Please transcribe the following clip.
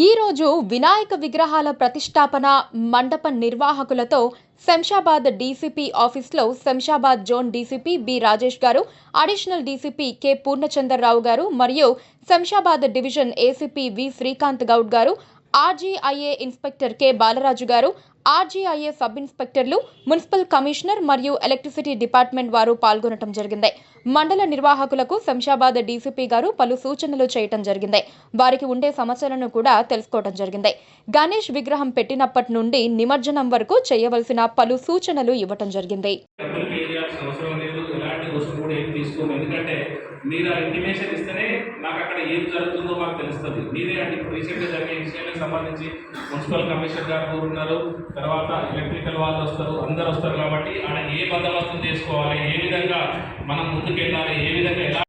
ఈరోజు వినాయక విగ్రహాల ప్రతిష్టాపన మండప నిర్వాహకులతో శంషాబాద్ డీసీపీ ఆఫీస్లో Shamshabad zone DCP B Rajesh garu, additional DCP K Purnachandra Rao garu మరియు Shamshabad division ACP V Srikanth Goud garu, RGIA inspector K Balaraju garu, RGIA sub ఇన్స్పెక్టర్లు, మున్సిపల్ కమిషనర్ మరియు ఎలక్ట్రిసిటీ డిపార్ట్మెంట్ వారు పాల్గొనడం జరిగింది. మండల నిర్వాహకులకు శంషాబాద్ డీసీపీ గారు పలు సూచనలు చేయటం జరిగింది. వారికి ఉండే సమస్యలను కూడా తెలుసుకోవడం జరిగింది. గణేష్ విగ్రహం పెట్టినప్పటి నుండి నిమజ్జనం వరకు చేయవలసిన పలు సూచనలు ఇవ్వటం జరిగింది. ఎందుకంటే మీరు ఆ ఇంటిమేషన్ ఇస్తేనే నాకు అక్కడ ఏం జరుగుతుందో మాకు తెలుస్తుంది. మీరే అంటే ఇప్పుడు రీసెంట్గా జరిగే ఇన్సిడెంట్కి సంబంధించి మున్సిపల్ కమిషనర్ గారు ఉన్నారు, తర్వాత ఎలక్ట్రికల్ వాళ్ళు వస్తారు, అందరు వస్తారు. కాబట్టి ఆడ ఏ బందోబస్తు చేసుకోవాలి, ఏ విధంగా మనం ముందుకెళ్ళాలి, ఏ విధంగా ఎలా